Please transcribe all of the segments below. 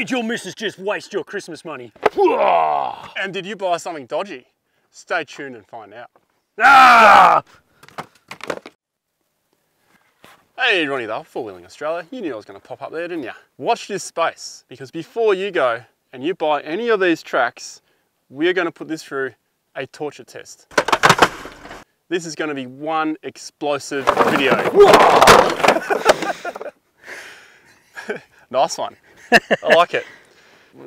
Did your missus just waste your Christmas money? And did you buy something dodgy? Stay tuned and find out. Ah! Hey Ronnie though, Four Wheeling Australia. You knew I was going to pop up there, didn't you? Watch this space, because before you go and you buy any of these tracks, we're going to put this through a torture test. This is going to be one explosive video. Nice one. I like it.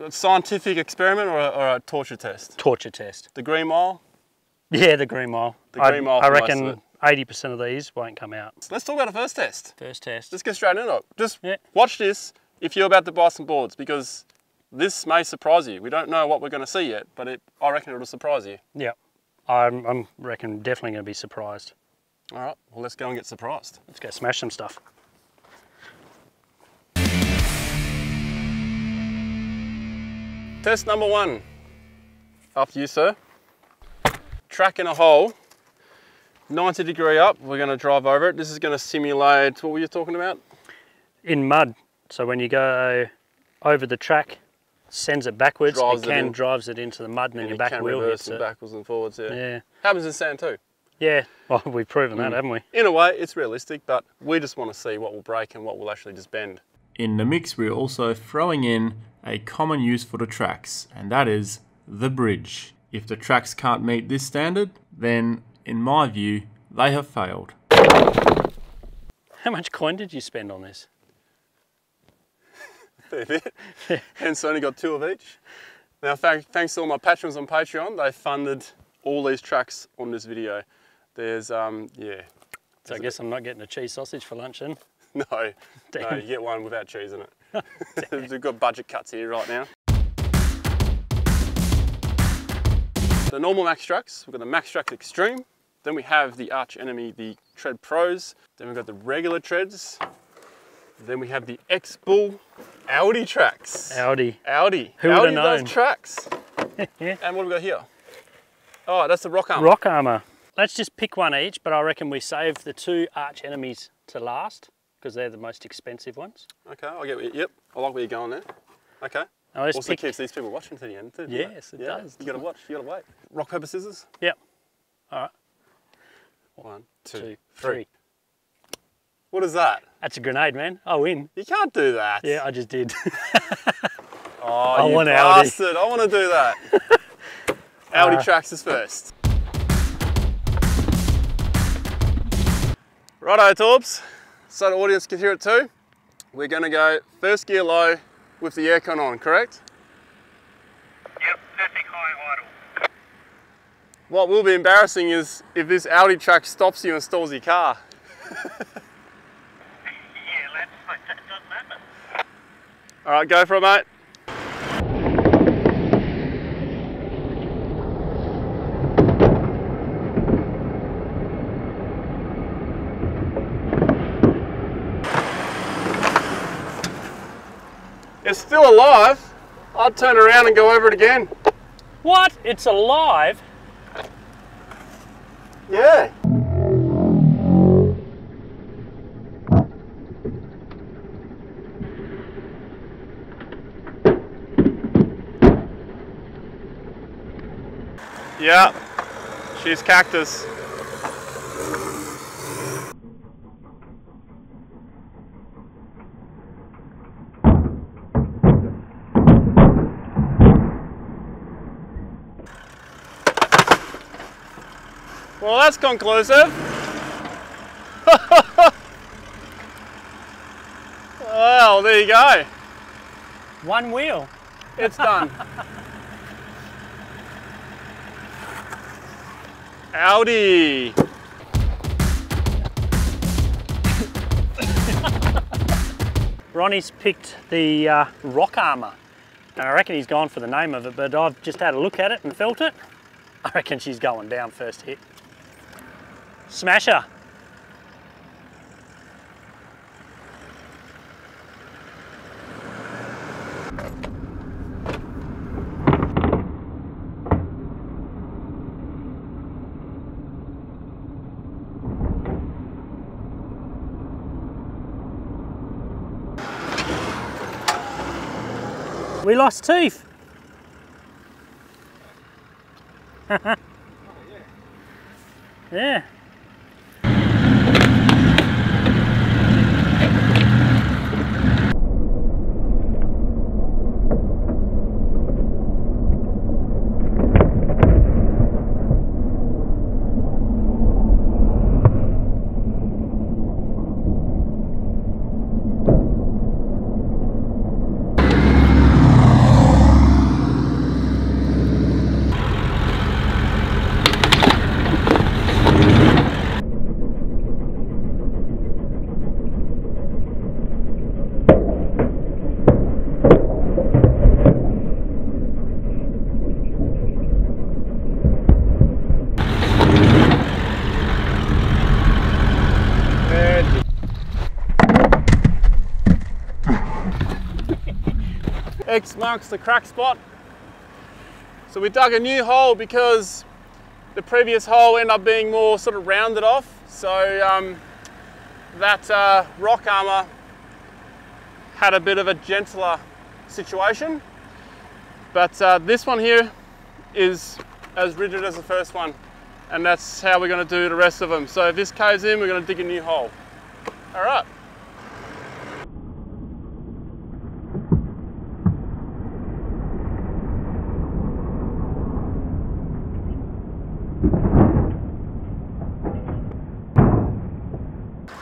A scientific experiment or a torture test? Torture test. The Green Mile? Yeah, the Green Mile. I reckon 80% of these won't come out. So let's talk about the first test. First test. Let's get straight into it. Just watch this if you're about to buy some boards, because this may surprise you. We don't know what we're going to see yet, but I reckon it'll surprise you. Yeah, I reckon definitely going to be surprised. All right, well let's go and get surprised. Let's go smash some stuff. Test number one. After you, sir. Track in a hole, 90 degree up, we're going to drive over it. This is going to simulate, what were you talking about? In mud. So when you go over the track, sends it backwards, drives it into the mud, and then your back wheel hits it. Backwards and forwards, yeah. Yeah. Happens in sand too. Yeah, well, we've proven that, haven't we? In a way, it's realistic, but we just want to see what will break and what will actually just bend. In the mix, we're also throwing in a common use for the tracks, and that is the bridge. If the tracks can't meet this standard, then, in my view, they have failed. How much coin did you spend on this? Fair bit. Hence only got 2 of each. Now thanks to all my patrons on Patreon, they funded all these tracks on this video. There's, yeah. So I guess I'm not getting a cheese sausage for lunch then? No, Damn. no, you get one without cheese in it. We've got budget cuts here right now. The normal Max tracks, we've got the Max Track Extreme, then we have the arch enemy, the Tread Pros, then we've got the regular treads, then we have the X-Bull Audi tracks. Audi. Who would have known? Those tracks. Yeah. And what have we got here? Oh, that's the Rock Armor. Rock Armor. Let's just pick one each, but I reckon we saved the 2 arch enemies to last, because they're the most expensive ones. Okay, I get it. Yep, I like where you're going there. Okay. Also keeps these people watching to the end too. Yes, it does. You gotta watch, you gotta wait. Rock, paper, scissors? Yep. All right. 1, 2, 3. 3. What is that? That's a grenade, man. I win. You can't do that. Yeah, I just did. Oh, you bastard. I want to do that. Audi tracks is first. Righto, Torbs. So the audience can hear it too. We're going to go first gear low with the aircon on, correct? Yep, perfect high idle. What will be embarrassing is if this Audi track stops you and stalls your car. Yeah, let's hope that doesn't happen. All right, go for it, mate. It's still alive. I'd turn around and go over it again. What? It's alive? Yeah. Yeah, she's cactus. Well, that's conclusive. Well, there you go. One wheel. It's done. Audi. Ronnie's picked the Rock Armor, and I reckon he's gone for the name of it, but I've just had a look at it and felt it. I reckon she's going down first hit. Smasher. We lost teeth. Yeah. Xmarks the crack spot. So we dug a new hole because the previous hole ended up being more sort of rounded off. So that rock armour had a bit of a gentler situation. But this one here is as rigid as the first one. And that's how we're going to do the rest of them. So if this caves in, we're going to dig a new hole. All right.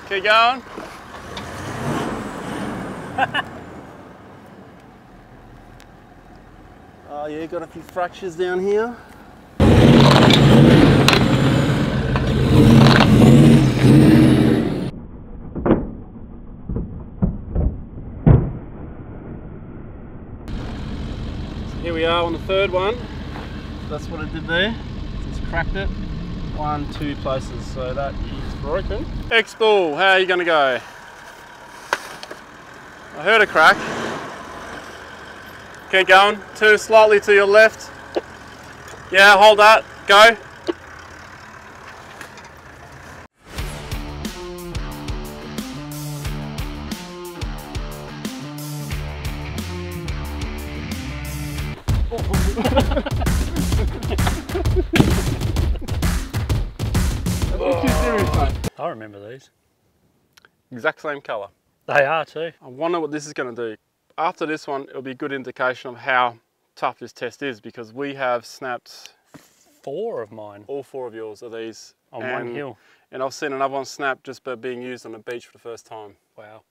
Keep going. Oh yeah, got a few fractures down here. So here we are on the third one. That's what it did there. Just cracked it. 1, 2 places, so that is broken. X-Bull, how are you going to go? I heard a crack. Keep going, turn slightly to your left. Yeah, hold that, go. I remember these. Exact same colour. They are too. I wonder what this is going to do. After this one, it'll be a good indication of how tough this test is, because we have snapped 4 of mine. All 4 of yours are these. On one hill. And I've seen another one snap just by being used on the beach for the first time. Wow.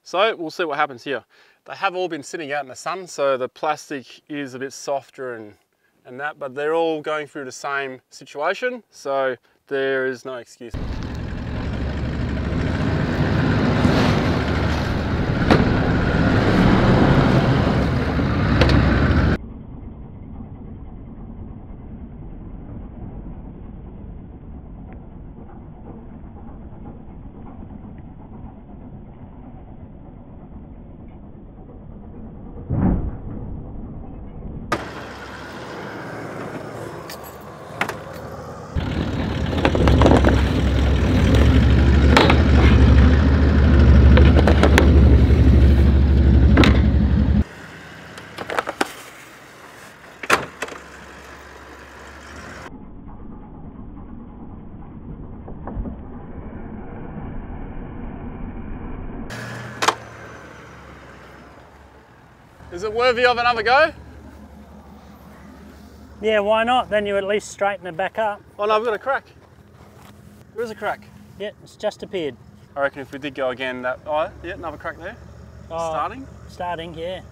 So we'll see what happens here. They have all been sitting out in the sun, so the plastic is a bit softer and that, but they're all going through the same situation, so there is no excuse. Is it worthy of another go? Yeah, why not? Then you at least straighten it back up. Oh no, I've got a crack. Where's a crack? Yeah, it's just appeared. I reckon if we did go again, that, oh yeah, another crack there. Oh, Starting? Starting, yeah.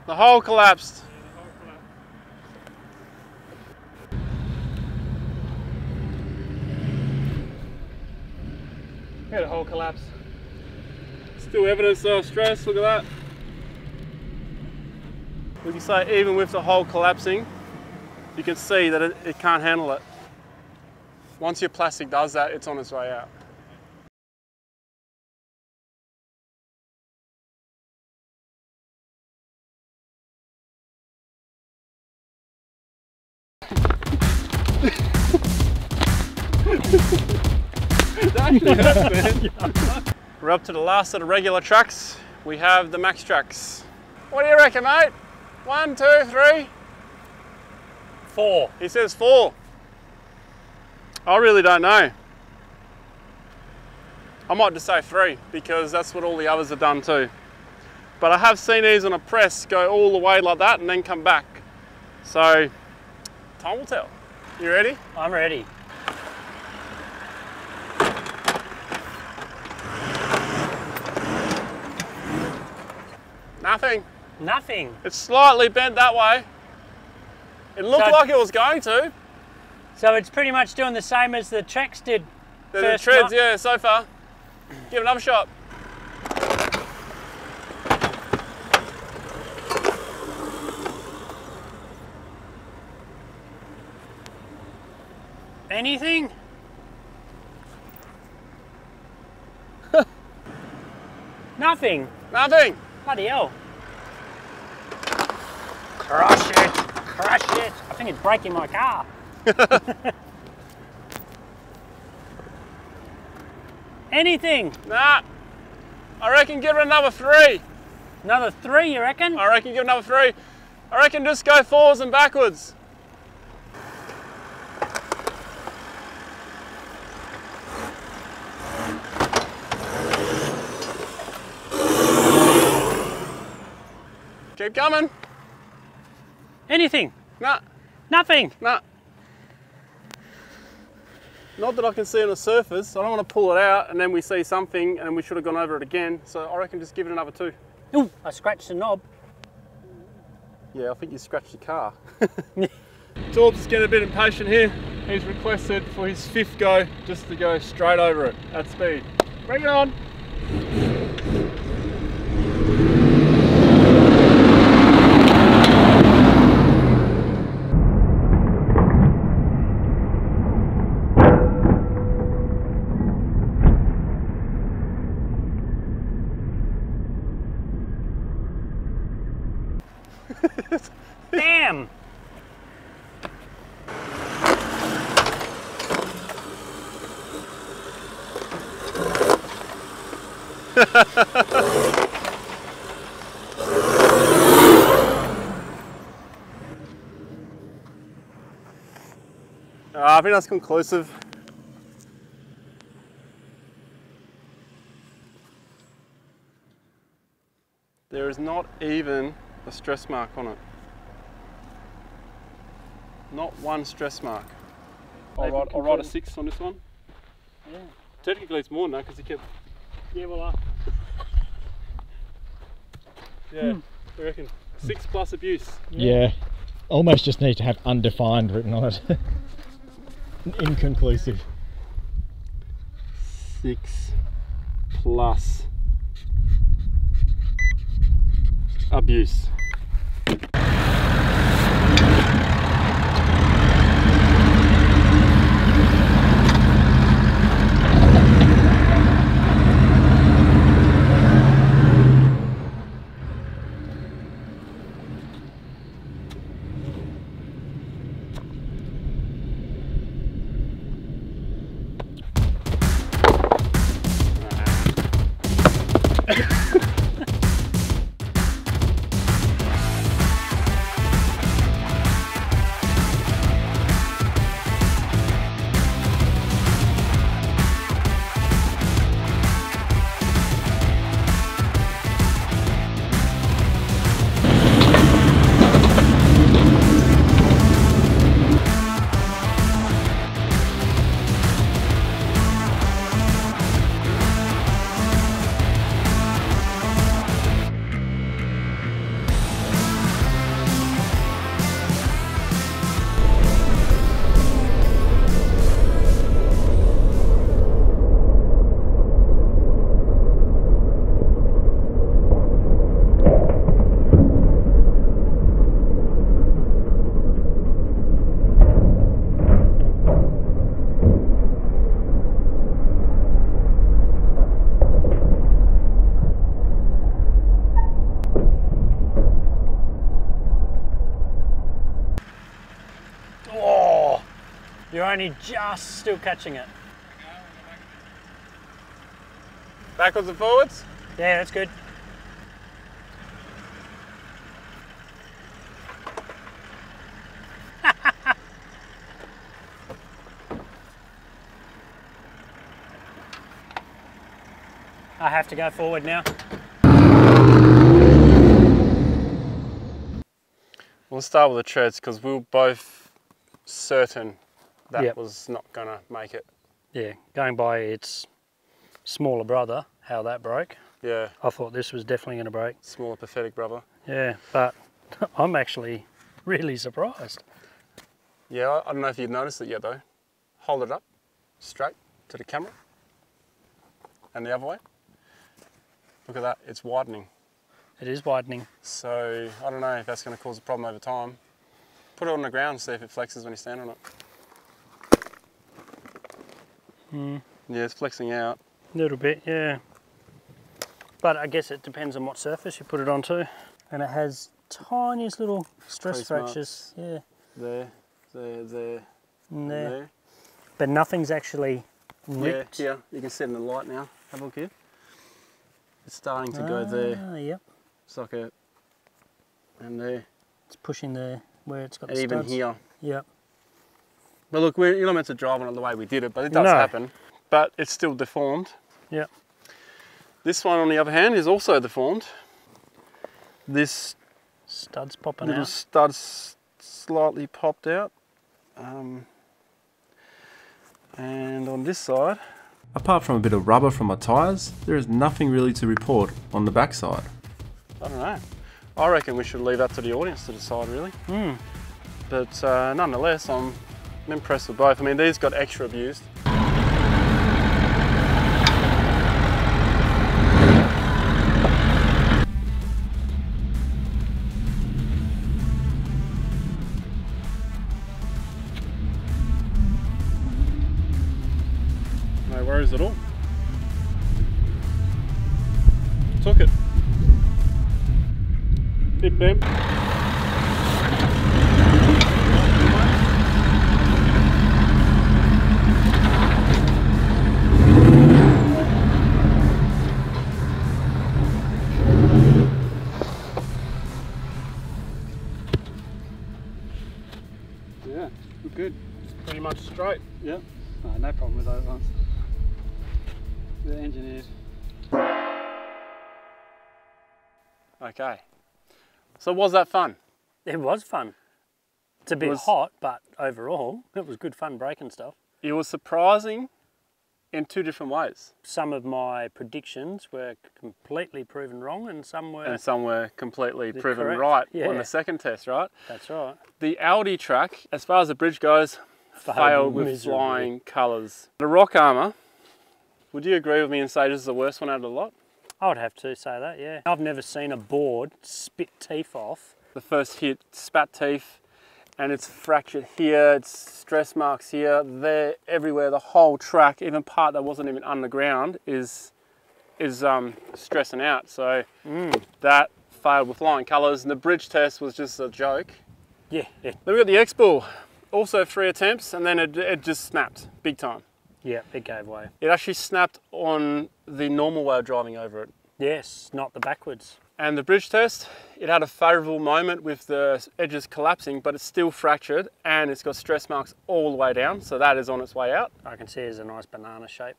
The hole collapsed. Yeah, the hole collapsed. Still evidence of stress, look at that. We can say even with the hole collapsing, you can see that it can't handle it. Once your plastic does that, it's on its way out. actually hurts, man. We're up to the last of the regular tracks. We have the Max tracks. What do you reckon, mate? 1, 2, 3? 4. He says 4. I really don't know. I might just say 3 because that's what all the others have done too. But I have seen these on a press go all the way like that and then come back. So, time will tell. You ready? I'm ready. Nothing. Nothing. It's slightly bent that way. It looked So- like it was going to. So it's pretty much doing the same as the Traxxas did. The First treads, mo- yeah, so far. Give it another shot. Anything? Nothing. Nothing. Bloody hell. Crush it. Crush it. I think it's breaking my car. Anything? Nah. I reckon give it another 3. Another 3, you reckon? I reckon give it another 3. I reckon just go forwards and backwards. Keep coming. Anything? Nah, Nothing. nah. Not that I can see on the surface. I don't want to pull it out and then we see something and we should have gone over it again. So I reckon just give it another 2. Ooh, I scratched the knob. Yeah, I think you scratched your car. Torps is getting a bit impatient here. He's requested for his 5th go just to go straight over it at speed. Bring it on. Damn. I think that's conclusive. There is not even a stress mark on it. Not one stress mark. I'll write a 6 on this one. Yeah. Technically it's more than that because he kept... Yeah, well, Yeah, I reckon 6 plus abuse. Yeah, almost just need to have undefined written on it. Inconclusive. 6 plus abuse. You're only just still catching it. Backwards and forwards? Yeah, that's good. I have to go forward now. We'll start with the treads because we were both certain that Yep. was not gonna make it. Yeah, going by its smaller brother, how that broke, Yeah, I thought this was definitely going to break. smaller pathetic brother. Yeah, but I'm actually really surprised. Yeah, I don't know if you've noticed it yet though. Hold it up straight to the camera and the other way. Look at that, it's widening. It is widening. So I don't know if that's going to cause a problem over time. Put it on the ground and see if it flexes when you stand on it. Yeah, it's flexing out. A little bit, yeah. But I guess it depends on what surface you put it onto. And it has tiniest little stress Crease fractures. Yeah, There, there, and and there. there. But nothing's actually ripped. Yeah, here, you can see it in the light now. Have a look here. It's starting to go there. Ah, yep. Socket. And there. It's pushing there where it's got And the even studs. here. Yep. But look, you're not meant to drive on it the way we did it, but it does No. happen. But it's still deformed. Yep. This one, on the other hand, is also deformed. This Studs popping little out. stud's slightly popped out. And on this side, Apart from a bit of rubber from my tyres, there is nothing really to report on the backside. I don't know. I reckon we should leave that to the audience to decide, really. But nonetheless, I'm impressed with both. I mean, these got extra abused. No worries at all. Took it. Bit bent. Yeah, good. It's pretty much straight. Yeah. No problem with those ones. They're engineered. Okay. So was that fun? It was fun. It's a bit was- hot, but overall, it was good fun breaking stuff. It was surprising in two different ways. Some of my predictions were completely proven wrong, and some were. And some were completely proven correct, right yeah. on the second test, right? That's right. The Audi track, as far as the bridge goes, failed with miserably. flying colours. The rock armour, would you agree with me and say this is the worst one out of the lot? I would have to say that, yeah. I've never seen a board spit teeth off. The first hit spat teeth, and it's fractured here, it's stress marks here, there, everywhere. The whole track, even part that wasn't even underground, is stressing out. So that failed with flying colours, and the bridge test was just a joke. Yeah, yeah. Then we got the X-Bull, also 3 attempts, and then it just snapped big time. Yeah, it gave way. It actually snapped on the normal way of driving over it. Yes, not the backwards. And the bridge test, it had a favourable moment with the edges collapsing, but it's still fractured and it's got stress marks all the way down, so that is on its way out. I can see there's a nice banana shape.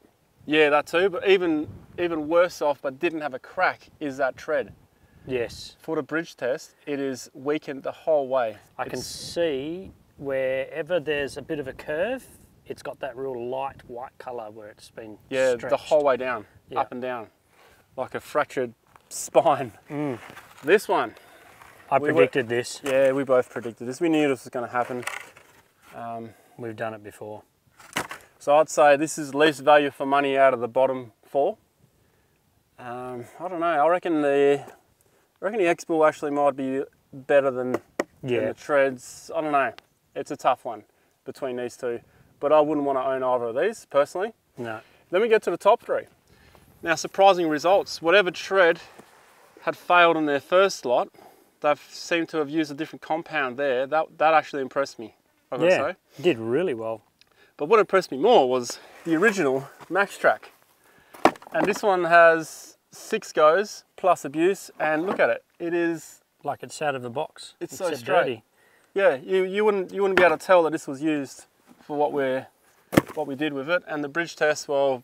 Yeah, that too, but even worse off, but didn't have a crack, is that tread. Yes. For the bridge test, it is weakened the whole way. I can see wherever there's a bit of a curve, it's got that real light white colour where it's been Yeah, stretched. the whole way down, Yeah. up and down, like a fractured spine. This one, I we were- predicted this. yeah, we both predicted this. We knew this was going to happen. We've done it before. So I'd say this is least value for money out of the bottom 4. I don't know. I reckon the X-Bull actually might be better than the treads. I don't know. It's a tough one between these two, but I wouldn't want to own either of these personally. No. Then we get to the top 3. Now, surprising results. Whatever tread had failed in their first lot, they seem to have used a different compound there. That actually impressed me, I've got to Yeah, say. did really well. But what impressed me more was the original Max Track. And this one has 6 goes plus abuse, and look at it. It is Like it's out of the box. It's so a straight. dirty. Yeah, you wouldn't be able to tell that this was used for what we did with it. And the bridge test, well,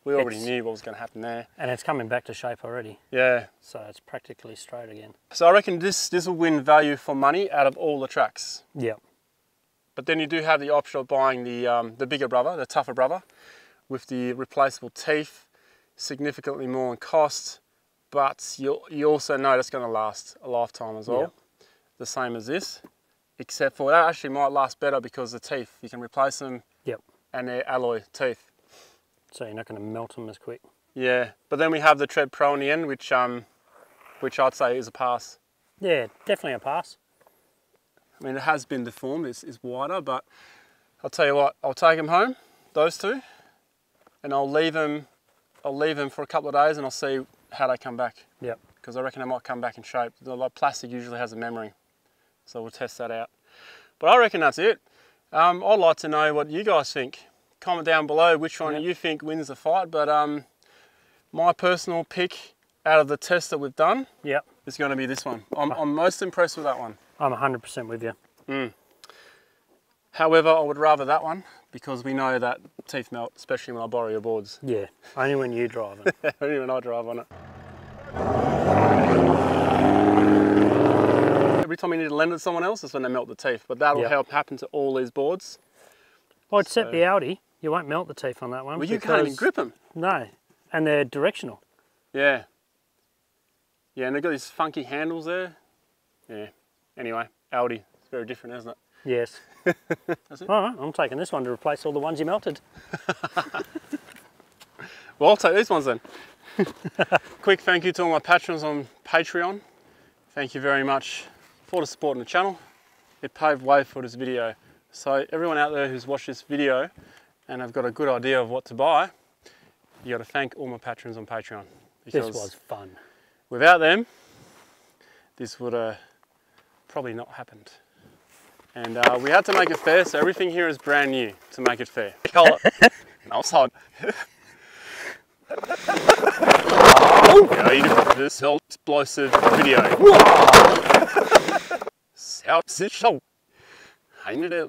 we already knew what was going to happen there. And it's coming back to shape already. Yeah. So it's practically straight again. So I reckon this will win value for money out of all the tracks. Yep. But then you do have the option of buying the bigger brother, the tougher brother, with the replaceable teeth, significantly more in cost, but you also know it's going to last a lifetime as well. Yep. The same as this, except for that actually might last better because the teeth, you can replace them. Yep. And they're alloy teeth. So you're not going to melt them as quick. Yeah, but then we have the Tread Pro in the end, which I'd say is a pass. Yeah, definitely a pass. I mean, it has been deformed, it's wider, but I'll tell you what, I'll take them home, those two, and I'll leave them for a couple of days and I'll see how they come back. Yep. Because I reckon they might come back in shape. Like plastic usually has a memory, so we'll test that out. But I reckon that's it. I'd like to know what you guys think. Comment down below which one you think wins the fight, but my personal pick out of the test that we've done is going to be this one. I'm most impressed with that one. I'm 100% with you. However, I would rather that one because we know that teeth melt, especially when I borrow your boards. Yeah, only when you drive it. Only when I drive on it. Every time you need to lend it to someone else is when they melt the teeth, but that'll help happen to all these boards. Well, except the Audi, you won't melt the teeth on that one. Well, you can't even grip them. No, and they're directional. Yeah. Yeah, and they've got these funky handles there. Yeah. Anyway, Audi, it's very different, isn't it? Yes. That's it. All right, I'm taking this one to replace all the ones you melted. Well, I'll take these ones then. Quick thank you to all my patrons on Patreon. Thank you very much for the support on the channel. It paved way for this video. So everyone out there who's watched this video and have got a good idea of what to buy, you got to thank all my patrons on Patreon. This was fun. Without them, this would have probably not happened. And we had to make it fair, so everything here is brand new to make it fair. Colour. No, it's hot. This explosive video. Show. I need to.